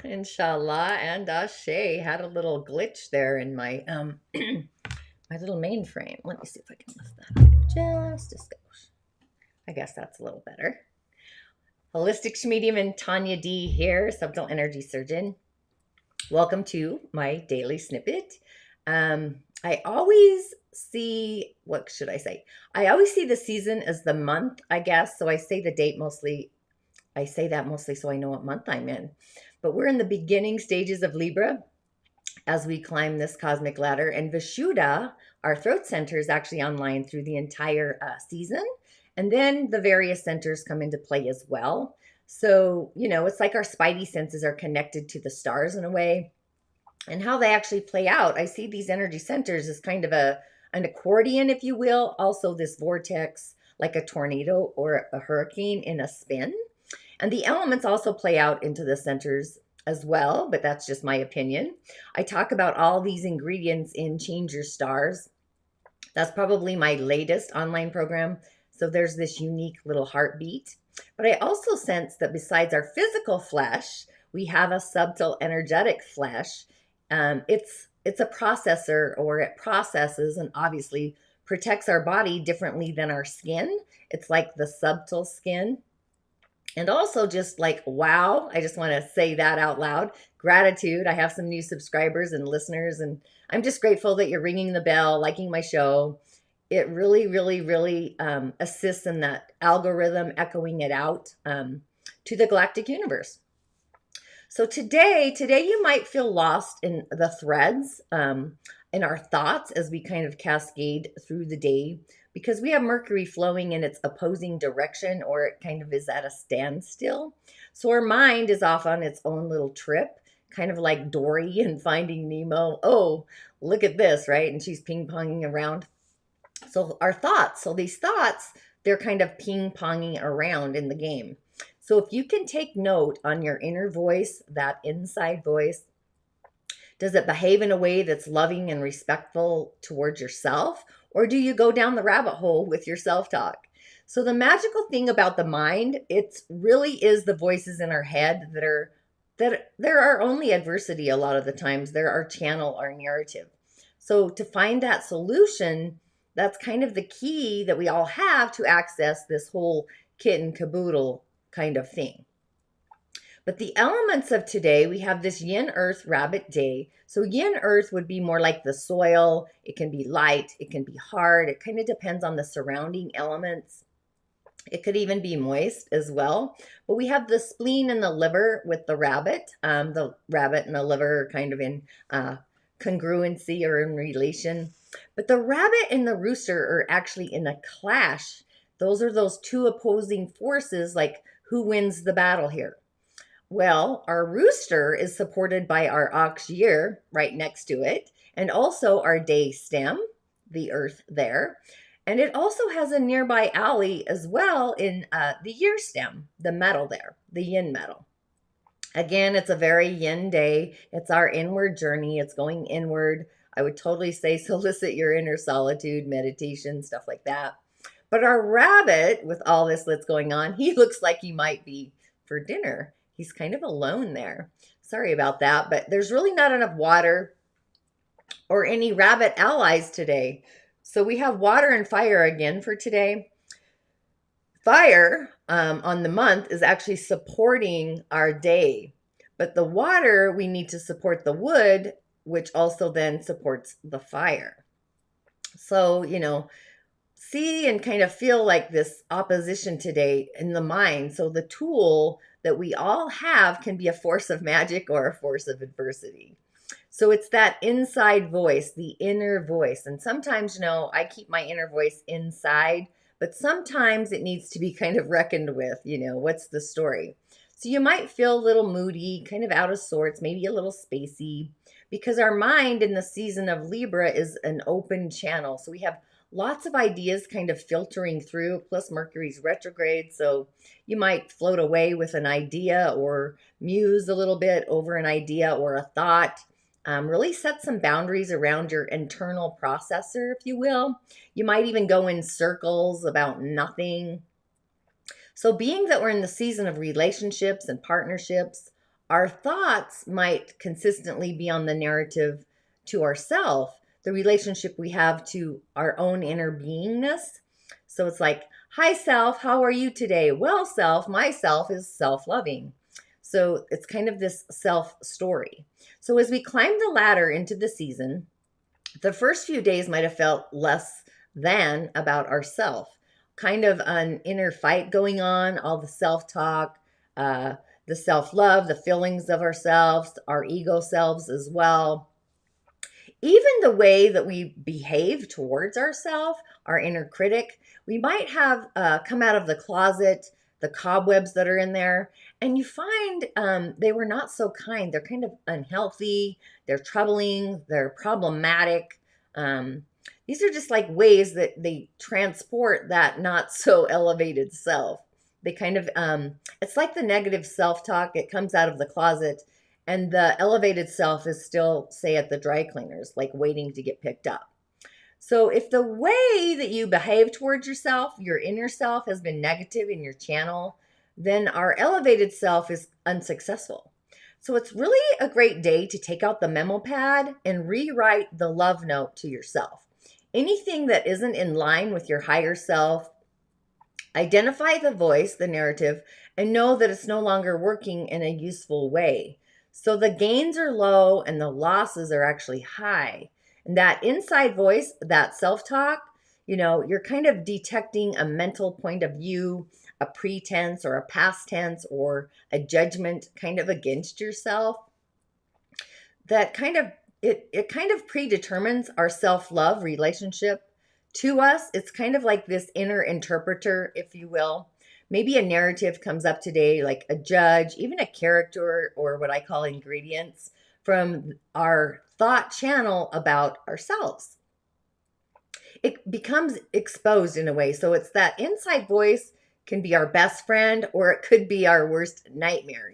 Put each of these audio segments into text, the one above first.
InShalla and Ashe. Had a little glitch there in my my little mainframe. Let me see if I can lift that up just a skosh. I guess that's a little better. Holistic Sha'medium and Tonya D here, subtle energy surgeon. Welcome to my daily snippet. I always see, what should I say? I always see the season as the month, I guess. So I say the date mostly. I say that mostly so I know what month I'm in. But we're in the beginning stages of Libra as we climb this cosmic ladder. And Vishuddha, our throat center, is actually online through the entire season. And then the various centers come into play as well. So, it's like our spidey senses are connected to the stars in a way. And how they actually play out, I see these energy centers as kind of an accordion, if you will. Also this vortex, like a tornado or a hurricane in a spin. And the elements also play out into the centers as well, but that's just my opinion. I talk about all these ingredients in Change Your Stars. That's probably my latest online program. So there's this unique little heartbeat. But I also sense that besides our physical flesh, we have a subtle energetic flesh. It's a processor, or it processes and obviously protects our body differently than our skin. It's like the subtle skin. And also just like, wow, I just want to say that out loud. Gratitude. I have some new subscribers and listeners, and I'm just grateful that you're ringing the bell, liking my show. It really, really, really assists in that algorithm, echoing it out to the galactic universe. So today you might feel lost in the threads in our thoughts as we kind of cascade through the day, because we have Mercury flowing in its opposing direction, or it kind of is at a standstill. So our mind is off on its own little trip, kind of like Dory in Finding Nemo. Oh, look at this, right? And she's ping-ponging around. So our thoughts, these thoughts, they're kind of ping-ponging around in the game. So if you can take note on your inner voice, that inside voice, does it behave in a way that's loving and respectful towards yourself? Or do you go down the rabbit hole with your self-talk? So the magical thing about the mind, it really is the voices in our head that there are only adversity a lot of the times. They're our channel, our narrative. So to find that solution, that's kind of the key that we all have to access this whole kit and caboodle kind of thing. But the elements of today, we have this Yin Earth Rabbit day. So Yin Earth would be more like the soil. It can be light. It can be hard. It kind of depends on the surrounding elements. It could even be moist as well. But we have the spleen and the liver with the rabbit. The rabbit and the liver are kind of in congruency or in relation. But the rabbit and the rooster are actually in a clash. Those are those two opposing forces, like who wins the battle here? Well, our rooster is supported by our ox year right next to it, and also our day stem, the earth there. And it also has a nearby ally as well in the year stem, the metal there, the yin metal. Again, it's a very yin day. It's our inward journey. It's going inward. I would totally say solicit your inner solitude, meditation, stuff like that. But our rabbit, with all this that's going on, he looks like he might be for dinner. He's kind of alone there. Sorry about that, but there's really not enough water or any rabbit allies today. So we have water and fire again for today. Fire on the month is actually supporting our day. But the water, we need to support the wood, which also then supports the fire. So, see and kind of feel like this opposition today in the mind. So the tool that we all have can be a force of magic or a force of adversity. So it's that inside voice, the inner voice. And sometimes, I keep my inner voice inside, but sometimes it needs to be kind of reckoned with, what's the story? So you might feel a little moody, kind of out of sorts, maybe a little spacey, because our mind in the season of Libra is an open channel. So we have lots of ideas kind of filtering through, plus Mercury's retrograde. So you might float away with an idea or muse a little bit over an idea or a thought. Really set some boundaries around your internal processor, if you will. You might even go in circles about nothing. So being that we're in the season of relationships and partnerships, our thoughts might consistently be on the narrative to ourself, the relationship we have to our own inner beingness. So it's like, hi, self, how are you today? Well, self, myself is self-loving. So it's kind of this self story. So as we climb the ladder into the season, the first few days might have felt less than about ourself, kind of an inner fight going on, all the self-talk, the self-love, the feelings of ourselves, our ego selves as well. Even the way that we behave towards ourselves, our inner critic, we might have come out of the closet, the cobwebs that are in there, and you find they were not so kind. They're kind of unhealthy, they're troubling, they're problematic. These are just like ways that they transport that not so elevated self. They kind of, it's like the negative self-talk, it comes out of the closet, and the elevated self is still, say, at the dry cleaners, like waiting to get picked up. So if the way that you behave towards yourself, your inner self, has been negative in your channel, then our elevated self is unsuccessful. So it's really a great day to take out the memo pad and rewrite the love note to yourself. Anything that isn't in line with your higher self, identify the voice, the narrative, and know that it's no longer working in a useful way. So the gains are low and the losses are actually high. And that inside voice, that self-talk, you're kind of detecting a mental point of view, a pretense or a past tense or a judgment kind of against yourself. That kind of, it kind of predetermines our self-love relationship to us. It's kind of like this inner interpreter, if you will. Maybe a narrative comes up today, like a judge, even a character, or what I call ingredients from our thought channel about ourselves. It becomes exposed in a way. So it's that inside voice can be our best friend, or it could be our worst nightmare,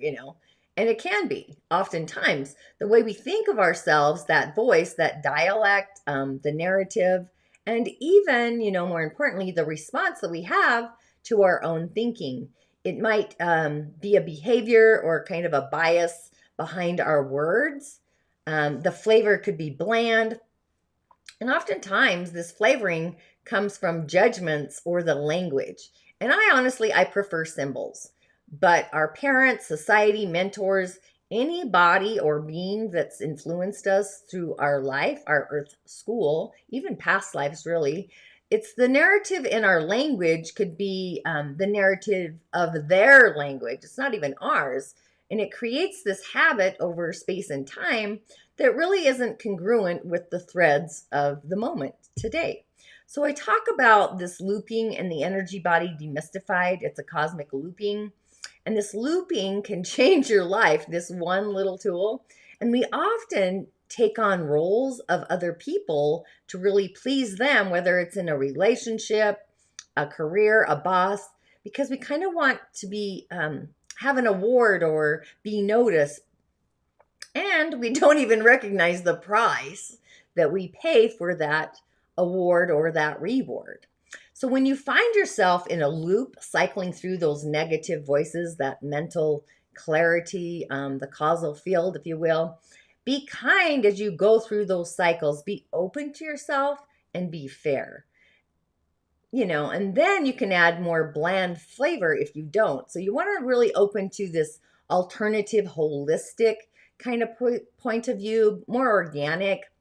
And it can be, oftentimes, the way we think of ourselves, that voice, that dialect, the narrative, and even, more importantly, the response that we have to our own thinking. It might be a behavior or kind of a bias behind our words. The flavor could be bland. And oftentimes this flavoring comes from judgments or the language. And I prefer symbols. But our parents, society, mentors, anybody or being that's influenced us through our life, our earth school, even past lives really, it's the narrative in our language could be the narrative of their language. It's not even ours. And it creates this habit over space and time that really isn't congruent with the threads of the moment today. So I talk about this looping and the energy body demystified. It's a cosmic looping. And this looping can change your life, this one little tool. And we often take on roles of other people to really please them, whether it's in a relationship, a career, a boss, because we kind of want to be have an award or be noticed. And we don't even recognize the price that we pay for that award or that reward. So when you find yourself in a loop, cycling through those negative voices, that mental clarity, the causal field, if you will, be kind as you go through those cycles. Be open to yourself and be fair. And then you can add more bland flavor if you don't. So you want to really open to this alternative, holistic kind of point of view, more organic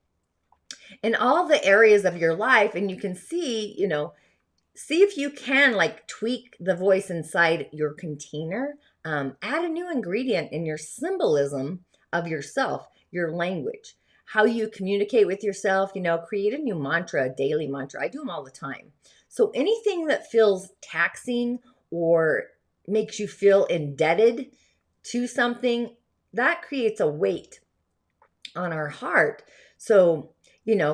in all the areas of your life. And you can see, see if you can like tweak the voice inside your container, add a new ingredient in your symbolism of yourself, your language, how you communicate with yourself, create a new mantra, a daily mantra. I do them all the time. So anything that feels taxing or makes you feel indebted to something, that creates a weight on our heart. So,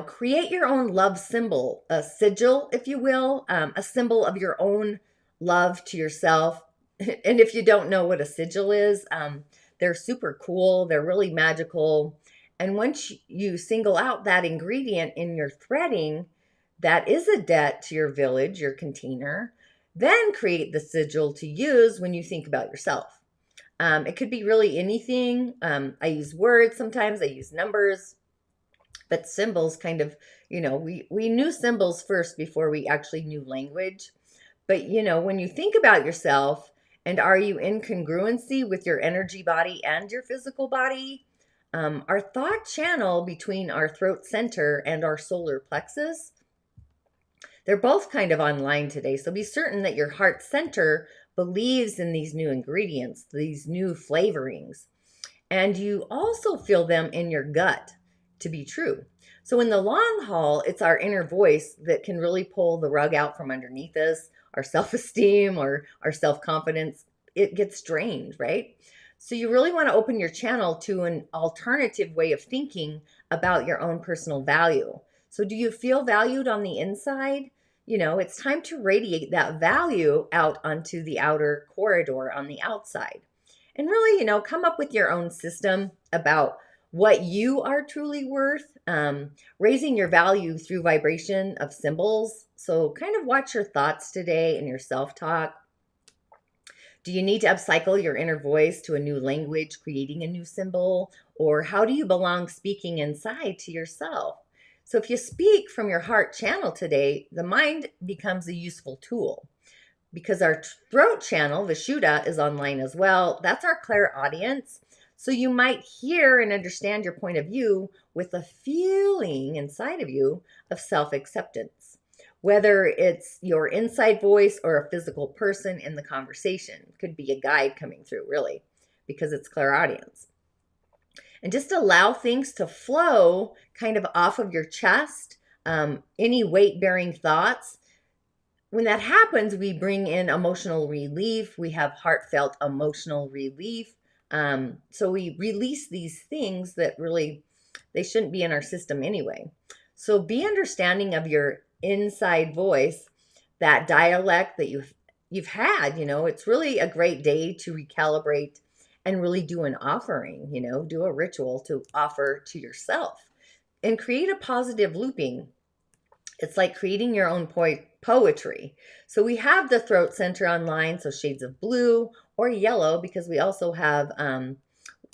create your own love symbol, a sigil, if you will, a symbol of your own love to yourself. And if you don't know what a sigil is, they're super cool. They're really magical. And once you single out that ingredient in your threading, that is a debt to your village, your container, then create the sigil to use when you think about yourself. It could be really anything. I use words sometimes, I use numbers, but symbols kind of, we knew symbols first before we actually knew language. But, when you think about yourself, and are you in congruency with your energy body and your physical body? Our thought channel between our throat center and our solar plexus, they're both kind of online today. So be certain that your heart center believes in these new ingredients, these new flavorings. And you also feel them in your gut to be true. So in the long haul, it's our inner voice that can really pull the rug out from underneath us, our self-esteem or our self-confidence. It gets drained, right? So you really want to open your channel to an alternative way of thinking about your own personal value. So do you feel valued on the inside? It's time to radiate that value out onto the outer corridor on the outside. And really, come up with your own system about what you are truly worth, raising your value through vibration of symbols. So kind of watch your thoughts today and your self-talk. Do you need to upcycle your inner voice to a new language, creating a new symbol? Or how do you belong speaking inside to yourself? So if you speak from your heart channel today, the mind becomes a useful tool. Because our throat channel, Vishuddha, is online as well. That's our clairaudience. So you might hear and understand your point of view with a feeling inside of you of self-acceptance, whether it's your inside voice or a physical person in the conversation. It could be a guide coming through, really, because it's clairaudience. And just allow things to flow kind of off of your chest, any weight-bearing thoughts. When that happens, we bring in emotional relief. We have heartfelt emotional relief. So we release these things that really, they shouldn't be in our system anyway. So be understanding of your inside voice, that dialect that you've had. It's really a great day to recalibrate and really do an offering, do a ritual to offer to yourself and create a positive looping. It's like creating your own poetry. So we have the throat center online, so shades of blue or yellow, because we also have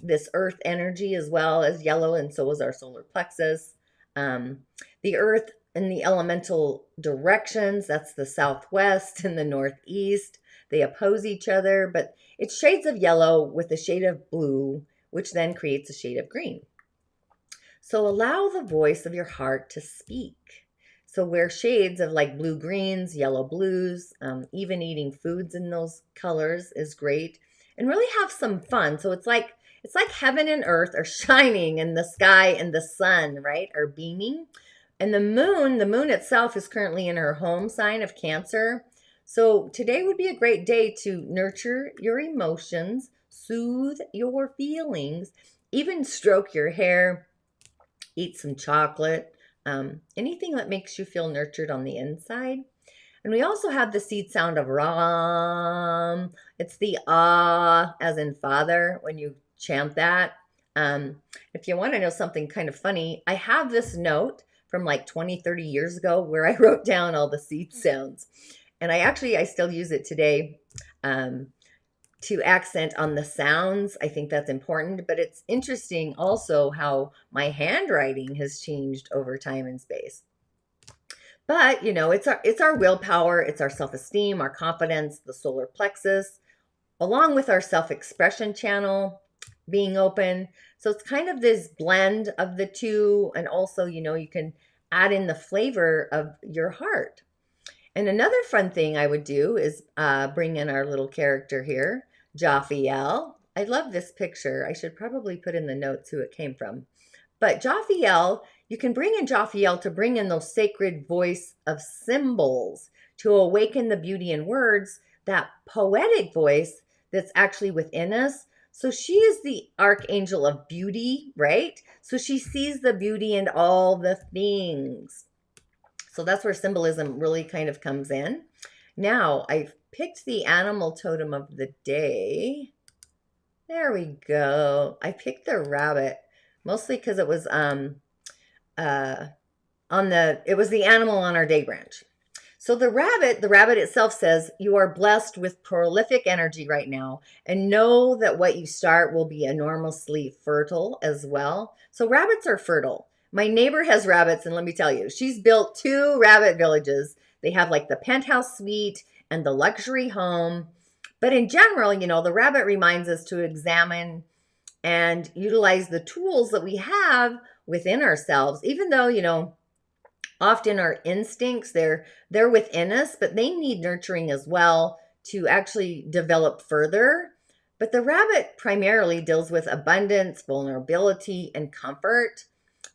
this earth energy as well as yellow, and so is our solar plexus. The earth and the elemental directions, that's the southwest and the northeast. They oppose each other, but it's shades of yellow with a shade of blue, which then creates a shade of green. So allow the voice of your heart to speak. So wear shades of like blue greens, yellow blues, even eating foods in those colors is great. And really have some fun. So it's like heaven and earth are shining, and the sky and the sun, right, are beaming. And the moon itself is currently in her home sign of Cancer. So today would be a great day to nurture your emotions, soothe your feelings, even stroke your hair, eat some chocolate, anything that makes you feel nurtured on the inside. And we also have the seed sound of Ram. It's the ah, as in father, when you chant that. If you want to know something kind of funny, I have this note from like 20, 30 years ago where I wrote down all the seed sounds. And I still use it today to accent on the sounds. I think that's important, but it's interesting also how my handwriting has changed over time and space. But, it's our willpower, it's our self-esteem, our confidence, the solar plexus, along with our self-expression channel being open. So it's kind of this blend of the two. And also, you can add in the flavor of your heart. And another fun thing I would do is bring in our little character here, Jophiel. I love this picture. I should probably put in the notes who it came from. But Jophiel, you can bring in Jophiel to bring in those sacred voice of symbols, to awaken the beauty in words, that poetic voice that's actually within us. So she is the archangel of beauty, right? So she sees the beauty in all the things. So that's where symbolism really kind of comes in. Now, I've picked the animal totem of the day. There we go. I picked the rabbit, mostly because it was it was the animal on our day branch. So the rabbit itself says, you are blessed with prolific energy right now, and know that what you start will be enormously fertile as well. So rabbits are fertile. My neighbor has rabbits, and let me tell you, she's built 2 rabbit villages. They have like the penthouse suite and the luxury home. But in general, the rabbit reminds us to examine and utilize the tools that we have within ourselves, even though, often our instincts, they're within us, but they need nurturing as well to actually develop further. But the rabbit primarily deals with abundance, vulnerability, and comfort,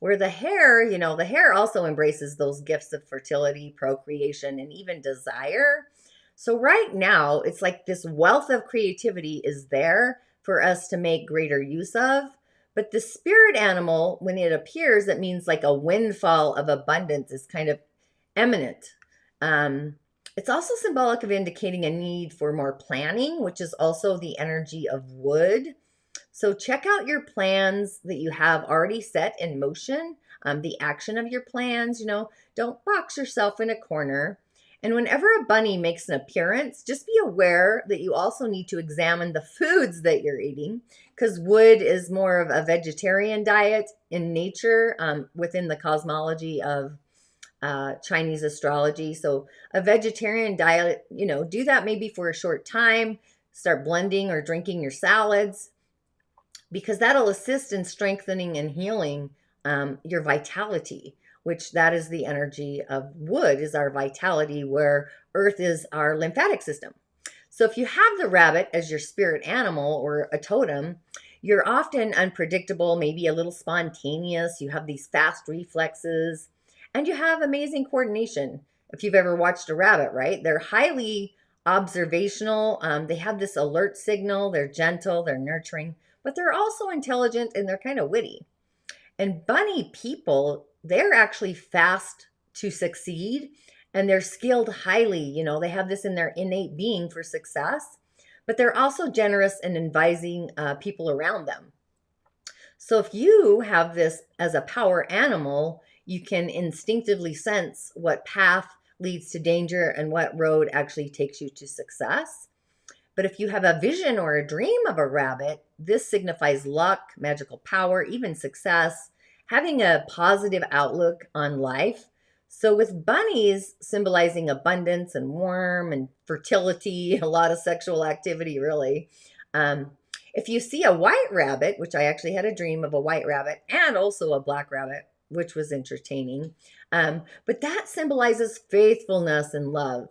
where the hare also embraces those gifts of fertility, procreation, and even desire. So right now, it's like this wealth of creativity is there for us to make greater use of. But the spirit animal, when it appears, it means like a windfall of abundance is kind of imminent. It's also symbolic of indicating a need for more planning, which is also the energy of wood. So check out your plans that you have already set in motion, the action of your plans. Don't box yourself in a corner. And whenever a bunny makes an appearance, just be aware that you also need to examine the foods that you're eating, because wood is more of a vegetarian diet in nature within the cosmology of Chinese astrology. So a vegetarian diet, do that maybe for a short time. Start blending or drinking your salads, because that'll assist in strengthening and healing your vitality, which that is the energy of wood, is our vitality, where earth is our lymphatic system. So if you have the rabbit as your spirit animal or a totem, you're often unpredictable, maybe a little spontaneous. You have these fast reflexes, and you have amazing coordination. If you've ever watched a rabbit, right? They're highly observational. They have this alert signal. They're gentle, they're nurturing, but they're also intelligent, and they're kind of witty. And bunny people, they're actually fast to succeed, and they're skilled highly. They have this in their innate being for success, but they're also generous in advising people around them. So if you have this as a power animal, you can instinctively sense what path leads to danger and what road actually takes you to success. But if you have a vision or a dream of a rabbit, this signifies luck, magical power, even success, having a positive outlook on life. So with bunnies symbolizing abundance and warmth and fertility, a lot of sexual activity, really. If you see a white rabbit, which I actually had a dream of a white rabbit and also a black rabbit, which was entertaining. But that symbolizes faithfulness and love.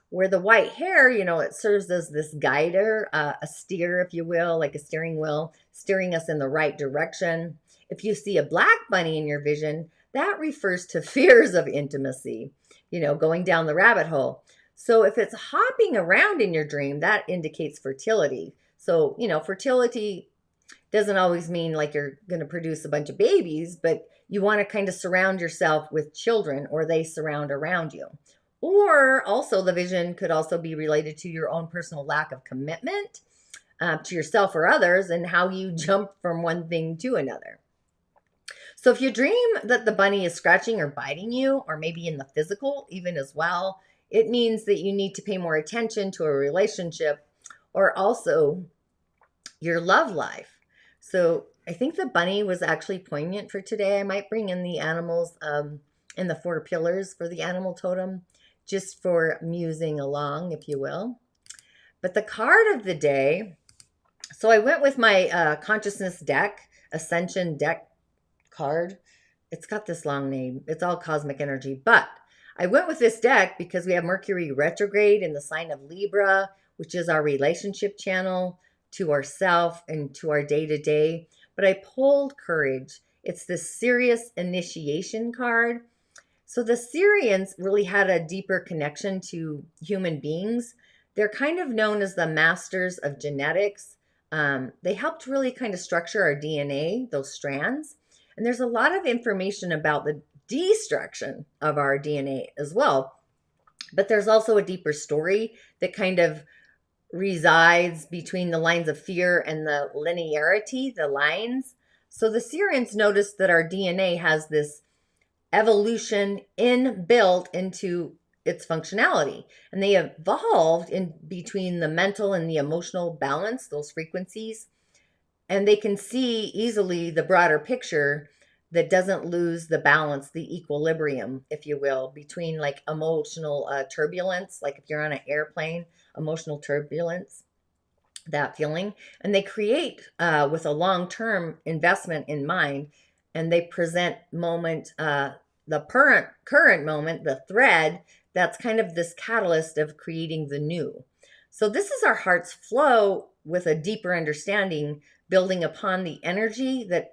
Where the white hare, it serves as this guider, a steer, if you will, like a steering wheel, steering us in the right direction. If you see a black bunny in your vision, that refers to fears of intimacy, going down the rabbit hole. So if it's hopping around in your dream, that indicates fertility. So, fertility doesn't always mean like you're going to produce a bunch of babies, but you want to kind of surround yourself with children, or they surround around you. Or also the vision could also be related to your own personal lack of commitment to yourself or others, and how you jump from one thing to another. So if you dream that the bunny is scratching or biting you, or maybe in the physical even as well, it means that you need to pay more attention to a relationship, or also your love life. So I think the bunny was actually poignant for today. I might bring in the animals in the 4 pillars for the animal totem, just for musing along, if you will. But the card of the day, so I went with my consciousness deck, Ascension deck card. It's got this long name. It's all cosmic energy. But I went with this deck because we have Mercury retrograde in the sign of Libra, which is our relationship channel to ourself and to our day-to-day. But I pulled courage. It's the Sirius initiation card. So the Sirians really had a deeper connection to human beings. They're kind of known as the masters of genetics. They helped really kind of structure our DNA, those strands. And there's a lot of information about the destruction of our DNA as well. But there's also a deeper story that kind of resides between the lines of fear and the linearity, the lines. So the Sirians noticed that our DNA has this evolution inbuilt into its functionality. And they evolved in between the mental and the emotional balance, those frequencies. And they can see easily the broader picture that doesn't lose the balance, the equilibrium, if you will, between like emotional turbulence, like if you're on an airplane, emotional turbulence, that feeling. And they create with a long-term investment in mind, and they present the current moment, the thread, that's kind of this catalyst of creating the new. So this is our heart's flow with a deeper understanding, building upon the energy that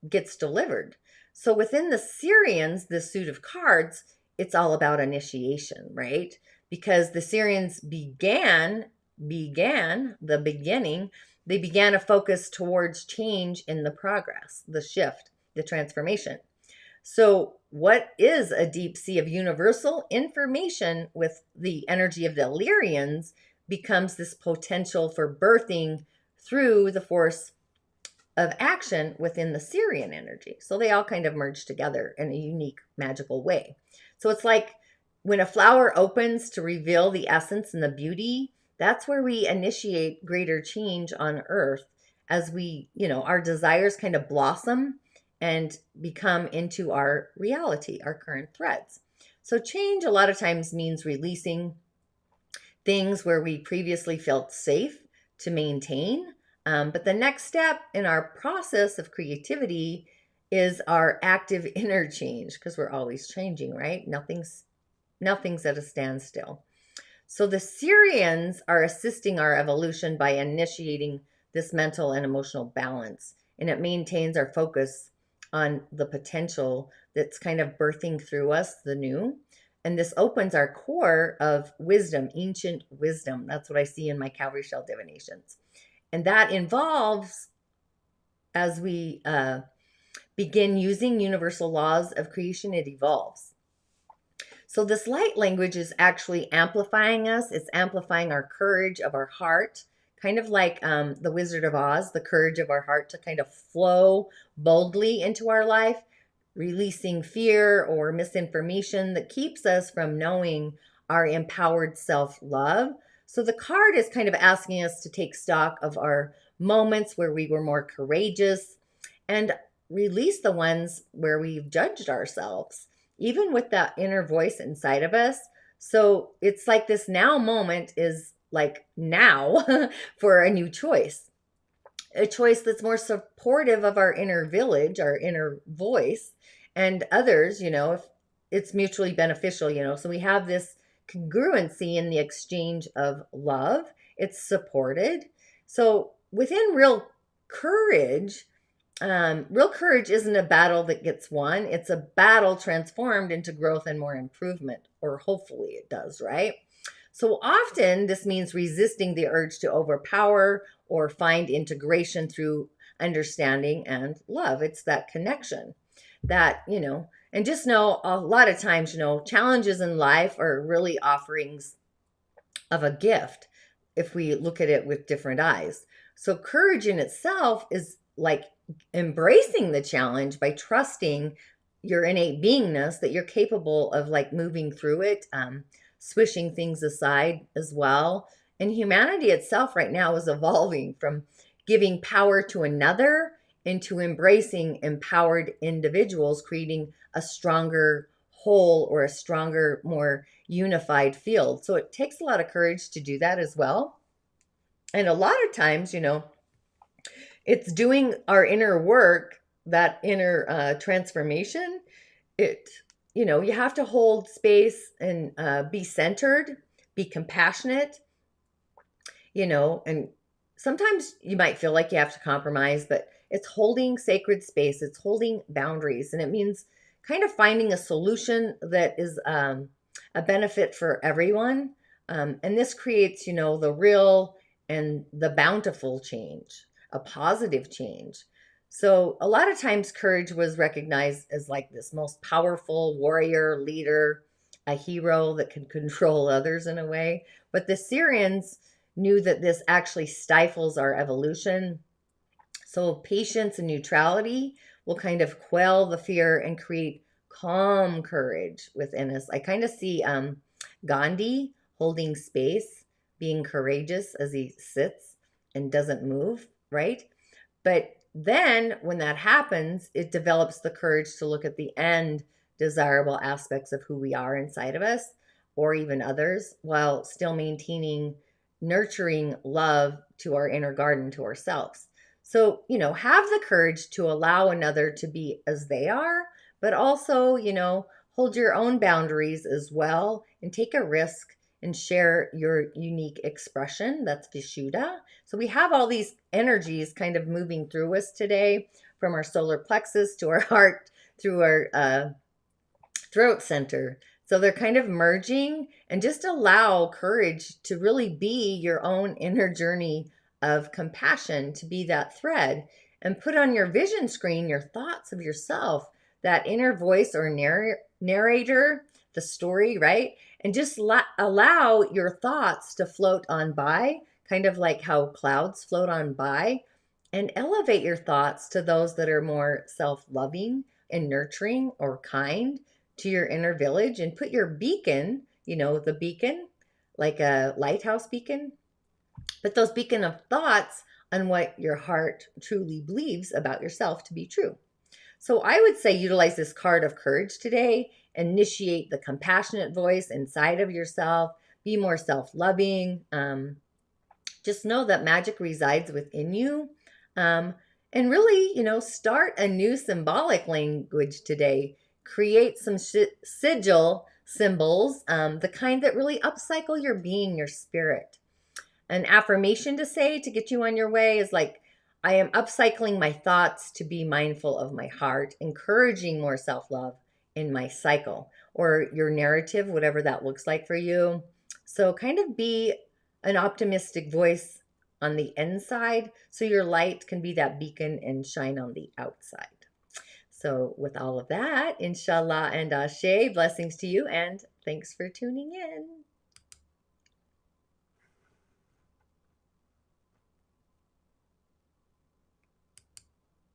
gets delivered. So within the Sirians, this suit of cards, it's all about initiation, right? Because the Sirians began the beginning, they began a focus towards change in the progress, the shift, the transformation. So what is a deep sea of universal information with the energy of the Illyrians becomes this potential for birthing through the force of action within the Sirian energy. So they all kind of merge together in a unique, magical way. So it's like when a flower opens to reveal the essence and the beauty, that's where we initiate greater change on earth as we, our desires kind of blossom and become into our reality, our current threads. So change a lot of times means releasing things where we previously felt safe to maintain. But the next step in our process of creativity is our active inner change, because we're always changing, right? Nothing's at a standstill. So the Sirians are assisting our evolution by initiating this mental and emotional balance, and it maintains our focus on the potential that's kind of birthing through us, the new. And this opens our core of wisdom, ancient wisdom. That's what I see in my cowrie shell divinations. And that involves, as we begin using universal laws of creation, it evolves. So this light language is actually amplifying us. It's amplifying our courage of our heart, kind of like the Wizard of Oz, the courage of our heart to kind of flow boldly into our life, releasing fear or misinformation that keeps us from knowing our empowered self-love. So the card is kind of asking us to take stock of our moments where we were more courageous and release the ones where we've judged ourselves, even with that inner voice inside of us. So it's like this now moment is like now for a new choice, a choice that's more supportive of our inner village, our inner voice, and others, if it's mutually beneficial, so we have this congruency in the exchange of love. It's supported. So within real courage isn't a battle that gets won. It's a battle transformed into growth and more improvement, or hopefully it does, right? So often this means resisting the urge to overpower or find integration through understanding and love. It's that connection that, and just know a lot of times, challenges in life are really offerings of a gift if we look at it with different eyes. So courage in itself is like embracing the challenge by trusting your innate beingness, that you're capable of like moving through it, swishing things aside as well. And humanity itself right now is evolving from giving power to another into embracing empowered individuals, creating a stronger whole or a stronger, more unified field. So it takes a lot of courage to do that as well. And a lot of times, it's doing our inner work, that inner transformation. You have to hold space and be centered, be compassionate, and sometimes you might feel like you have to compromise, but it's holding sacred space. It's holding boundaries. And it means kind of finding a solution that is a benefit for everyone. And this creates, the real and the bountiful change, a positive change. So a lot of times courage was recognized as like this most powerful warrior, leader, a hero that could control others in a way. But the Syrians knew that this actually stifles our evolution. So patience and neutrality will kind of quell the fear and create calm courage within us. I kind of see Gandhi holding space, being courageous as he sits and doesn't move, right? But then when that happens, it develops the courage to look at the end desirable aspects of who we are inside of us or even others while still maintaining nurturing love to our inner garden, to ourselves. So, have the courage to allow another to be as they are, but also, hold your own boundaries as well and take a risk and share your unique expression. That's Vishuddha. So we have all these energies kind of moving through us today, from our solar plexus to our heart through our throat center. So they're kind of merging, and just allow courage to really be your own inner journey of compassion, to be that thread, and put on your vision screen your thoughts of yourself, that inner voice or narrator, the story, right? And just allow your thoughts to float on by, kind of like how clouds float on by, and elevate your thoughts to those that are more self-loving and nurturing or kind to your inner village, and put your beacon, the beacon, like a lighthouse beacon, but those beacon of thoughts on what your heart truly believes about yourself to be true. So I would say utilize this card of courage today. Initiate the compassionate voice inside of yourself. Be more self-loving. Just know that magic resides within you. And really, start a new symbolic language today. Create some sigil symbols, the kind that really upcycle your being, your spirit. An affirmation to say to get you on your way is like, I am upcycling my thoughts to be mindful of my heart, encouraging more self-love in my cycle, or your narrative, whatever that looks like for you. So kind of be an optimistic voice on the inside so your light can be that beacon and shine on the outside. So with all of that, InShalla and Ashe, blessings to you, and thanks for tuning in.